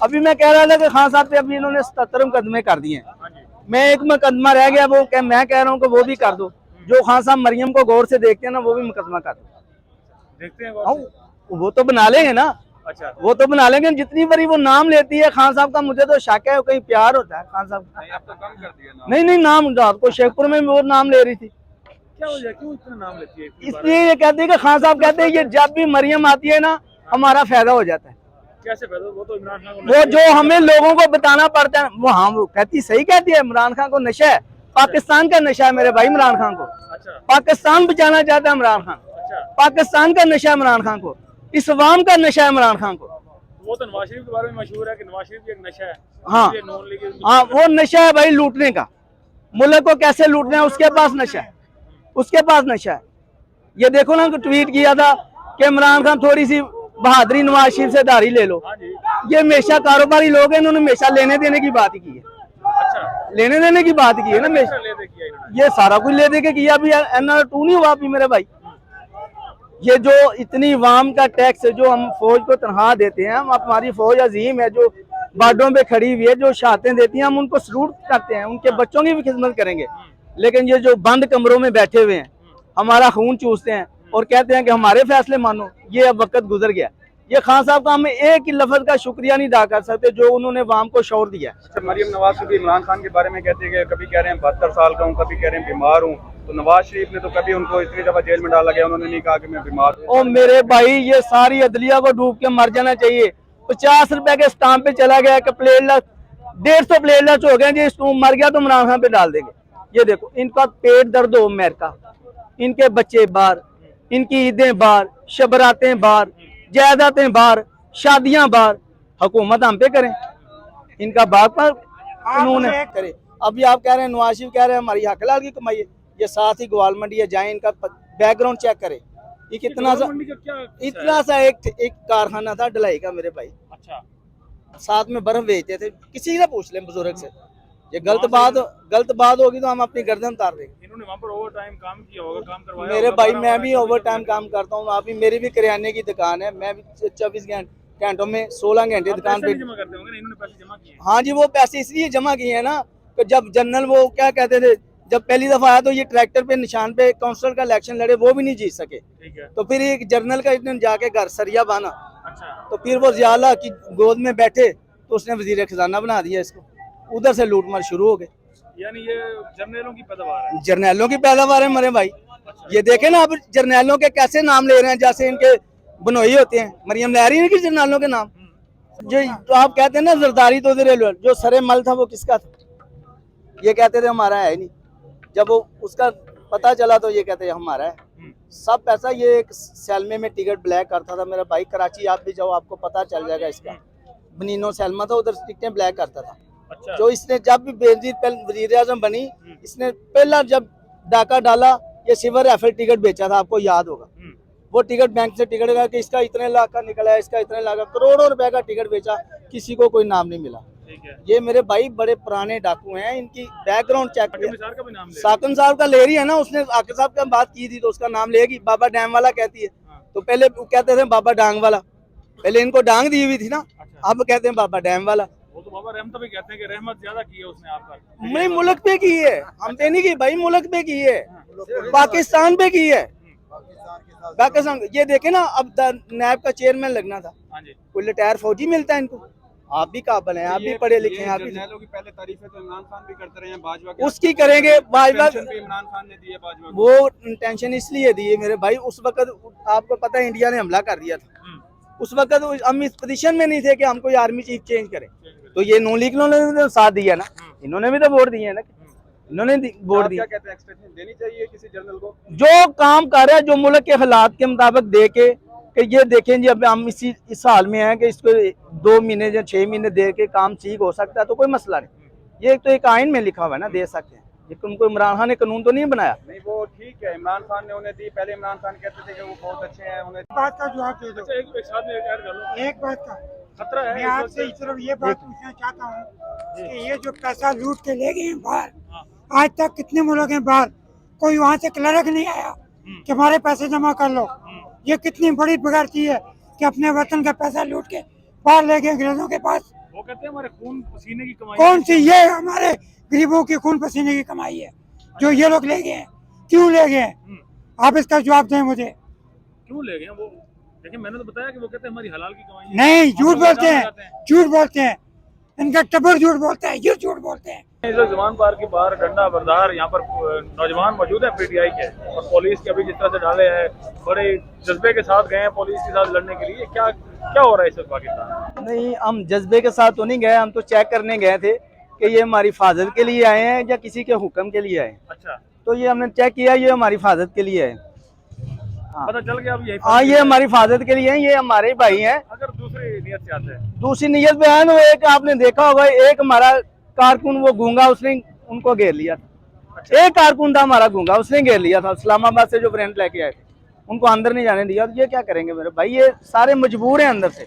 अभी मैं कह रहा था कि खान साहब पे अभी इन्होंने 77 मुकदमे कर दिए हैं। मैं एक मुकदमा रह गया, वो मैं कह रहा हूँ कि वो भी कर दो। जो खान साहब मरियम को गौर से देखते हैं ना, वो भी मुकदमा कर दो। देखते हैं वो तो बना लेंगे ना। अच्छा, वो तो बना लेंगे। जितनी बारी वो नाम लेती है खान साहब का, मुझे तो शक है कहीं प्यार होता है खान साहब का। नहीं, अब तो कम कर दिया नाम। नहीं नाम रात को शेखपुर में वो नाम ले रही थी। क्या वजह, क्यों इतना नाम लेती है? इसलिए ये कहते हैं कि खान साहब कहते हैं ये जब भी मरियम आती है ना, हमारा फायदा हो जाता है। कैसे फायदा? वो तो इमरान खान को वो जो हमें लोगों को बताना पड़ता है वो, हाँ वो कहती सही कहती है, इमरान खान को नशा है, पाकिस्तान का नशा है मेरे भाई इमरान खान को। अच्छा, पाकिस्तान बचाना चाहता है इमरान खान। अच्छा, पाकिस्तान का नशा है इमरान खान को, इस अवाम का नशा है इमरान खान को। वो तो नवाज शरीफ के बारे में मशहूर है कि नवाज शरीफ भी एक नशा है। हाँ ये नॉन लीग हाँ, वो नशा है भाई लूटने का। मुल्क को कैसे लूटना है उसके पास नशा है, उसके पास नशा है। ये देखो ना, ट्वीट किया था कि इमरान खान थोड़ी सी बहादुरी नवाज शरीफ से दाढ़ी ले लो। हाँ जी, ये हमेशा कारोबारी लोग हैं, इन्होंने हमेशा लेने देने की बात की है। अच्छा, लेने देने की बात की है ना हमेशा। ले दे किया इन्होंने। ये सारा कुछ ले दे के किया। अभी NR2 नहीं हुआ अभी मेरे भाई। ये जो इतनी वाम का टैक्स है, जो हम फौज को तनख्वाह देते हैं, हम हमारी फौज अजीम है जो बार्डरों पे खड़ी हुई है, जो शहादतें देती हैं, हम उनको सलूट करते हैं, उनके बच्चों की भी खिदमत करेंगे। लेकिन ये जो बंद कमरों में बैठे हुए हैं, हमारा खून चूसते हैं और कहते हैं कि हमारे फैसले मानो, ये अब वक्त गुजर गया। ये खान साहब का हम एक ही लफ्ज का शुक्रिया नहीं अदा कर सकते जो उन्होंने वाम को शौर दिया। अच्छा, मरियम नवाज शरीफ इमरान खान के बारे में कहते हैं कि कभी कह रहे हैं 72 साल का हूँ, कभी कह रहे हैं बीमार हूँ। तो नवाज शरीफ ने तो कभी उनको इतनी दफा जेल में डाला गया, उन्होंने नहीं कहा कि मैं बीमार हूँ। ओ मेरे भाई, ये सारी अदलिया को डूब के मर जाना चाहिए। 50 रुपए के स्टाम्प पे चला गया कि प्लेटलेस 150 प्लेटलेस हो गए जी, मर गया तो इमरान खान पे डाल देंगे। ये देखो, इनका पेट दर्द हो अमेरिका, इनके बच्चे बाहर, इनकी ईदें बाहर, शबरातें बाहर, जायदादें बाहर, शादियां बाहर, हुकूमत हम पे करें, इनका बाप पर कानून है करे। अभी आप कह रहे हैं, नवाज शरीफ कह रहे हैं हमारी हकलाल की कमाई है। ये साथ ही ग्वाल मंडी है, जाए इनका बैकग्राउंड चेक करे। ये कितना सा, इतना सा एक कारखाना था ढलाई का मेरे भाई। अच्छा, साथ में बर्फ बेचते थे। किसी से पूछ लें बुजुर्ग से, ये गलत बात होगी तो हम अपनी गर्दन उतार देंगे। इन्होंने वहाँ पर ओवर टाइम काम किया होगा, काम करवाया मेरे होगा, भाई बड़ा मैं भी बड़ा ओवर टाइम काम करता हूँ। अभी मेरी भी किराने की दुकान है, मैं भी 24 घंटों में 16 घंटे दुकान पे जमा करते होंगे ना, इन्होंने पैसे जमा किए। हाँ जी, वो पैसे इसलिए जमा किए हैं ना कि जब जनरल वो क्या कहते थे, जब पहली दफा आया तो ये ट्रैक्टर पे निशान पे काउंसलर का इलेक्शन लड़े, वो भी नहीं जीत सके। ठीक है, तो फिर एक जनरल का इतने जाके घर सरिया बाना, अच्छा, तो फिर वो जियाला की गोद में बैठे तो उसने वजीर खजाना बना दिया इसको। उधर से लूटमार शुरू हो गए। यानी ये जर्नलों की पैदावार है। जर्नैलों की पैदावार है मेरे भाई। ये देखे ना, अब जर्नैलों के कैसे नाम ले रहे हैं जैसे इनके बनोई होते हैं। मरियम लहरी ने की जर्नैलों के नाम। जो तो आप कहते हैं ना जरदारी तो जो सरे मल था वो किसका था? ये कहते थे हमारा है नहीं। जब वो उसका पता चला तो ये कहते हैं हमारा है। सब पैसा ये एक सैलमे में टिकट ब्लैक करता था मेरा भाई। कराची आप भी जाओ, आपको पता चल जाएगा इसका। बनीनो सैलमा था, उधर टिकटें ब्लैक करता था। अच्छा, जो इसने जब भी वजीर आजम बनी, इसने पहला जब डाका डाला, ये सिल्वर राइफल टिकट बेचा था, आपको याद होगा। वो टिकट बैंक से टिकट गया कि इसका इतने लाख का निकला है, इसका इतने लाख का, करोड़ों रुपए का टिकट बेचा, किसी को कोई नाम नहीं मिला। ठीक है। ये मेरे भाई बड़े पुराने डाकू हैं, इनकी बैकग्राउंड चेक किया। का भी नाम ले साकन साहब का ले रही है ना, उसने आके साहब का बात की थी तो उसका नाम लेगी। बाबा डैम वाला कहती है। तो पहले कहते थे बाबा डांग वाला, पहले इनको डांग दी हुई थी ना। अच्छा। अब कहते हैं बाबा डैम वाला। वो तो बाबा रहमत भी कहते हैं कि रहमत ज्यादा की है उसने आप पर। नहीं, मुल्क पे की है, हम पे नहीं की भाई, मुल्क पे की है, पाकिस्तान पे की है। पाकिस्तान ये देखे ना, अब नैब का चेयरमैन लगना था, कोई रिटायर फौजी मिलता है इनको। आप भी काबिल हैं, आप भी पढ़े लिखे हैं, आप भी। की पहले तारीफें तो इमरान खान भी करते रहे हैं, बाजवा की उसकी करेंगे बाजवा। इमरान खान ने दी है बाजवा को। वो टेंशन इसलिए दी है मेरे भाई, उस वक्त आपको पता है इंडिया ने हमला कर दिया था। उस वक्त हम इस पोजीशन में नहीं थे कि हम कोई आर्मी चीफ चेंज करें। तो ये नून लीग ने तो साथ दिया ना, इन्होंने भी तो वोट दिए ना, इन्होंने वोट दिया। क्या कहते हैं, एक्सटेंशन देनी चाहिए किसी जनरल को? जो काम कर रहा है, जो मुल्क के हालात के मुताबिक दे के, कि ये देखें जी अब हम इस हाल में हैं कि इसको 2 महीने या 6 महीने दे के काम ठीक हो सकता है, तो कोई मसला नहीं। ये तो एक आइन में लिखा हुआ है ना, दे सकते हैं। लेकिन उनको इमरान खान ने कानून तो नहीं बनाया। नहीं, वो ठीक है, इमरान खान ने उन्हें दी। पहले इमरान खान कहते थे कि वो बहुत अच्छे हैं, उन्हें बात का जवाब दे दो। अच्छा, एक साथ में ऐड कर लो। एक बात का खतरा है मैं आपसे इस तरफ ये बात पूछना चाहता हूँ कि ये जो पैसा लूट के ले गए हैं बाहर, आज तक कितने मुल्क हैं बाहर, कोई वहाँ से क्लर्क नहीं आया कि हमारे पैसे जमा कर लो। ये कितनी बड़ी बेगैरती है कि अपने वतन का पैसा लूट के बाहर ले गए अंग्रेजों के पास। वो कहते हैं हमारे खून पसीने की कमाई कौन सी ये हमारे गरीबों की खून पसीने की कमाई है जो ये लोग ले गए हैं? क्यों ले गए हैं? आप इसका जवाब दें मुझे। क्यों ले गए वो? देखिए मैंने तो बताया कि वो कहते हैं हमारी हलाल की कमाई है। नहीं, झूठ हम लोग बोलते इल्जाम हैं, लगाते हैं। झूठ बोलते हैं, इनका टब्बर झूठ बोलता है, ये झूठ बोलते हैं। इस वक्त जमान पार्क के बाहर डंडा बरदार यहाँ पर नौजवान मौजूद है पीटीआई के, और पुलिस के अभी जिस तरह से डाले हैं, बड़े जज्बे के साथ गए हैं पुलिस के साथ लड़ने के लिए। क्या क्या हो रहा है इस वक्त पाकिस्तान? नहीं, हम जज्बे के साथ तो नहीं गए, हम तो चेक करने गए थे कि ये हमारी हिफाजत के लिए आए हैं या किसी के हुक्म के लिए आए हैं। अच्छा, तो ये हमने चेक किया, ये हमारी हिफाजत के लिए है। पता चल गया अब यही हाँ, ये हमारी हिफाजत के लिए हैं, ये हमारे भाई हैं। अगर दूसरी नियत से आते हैं दूसरी नियत पे है ना, वो एक आपने देखा होगा, एक हमारा कारकुन वो गूंगा, उसने उनको घेर लिया था। एक कारकुन था हमारा गूंगा, उसने घेर लिया था, इस्लामाबाद से जो फ्रेंड लेके आए थे, उनको अंदर नहीं जाने दिया। तो ये क्या करेंगे मेरे भाई, ये सारे मजबूर हैं अंदर से।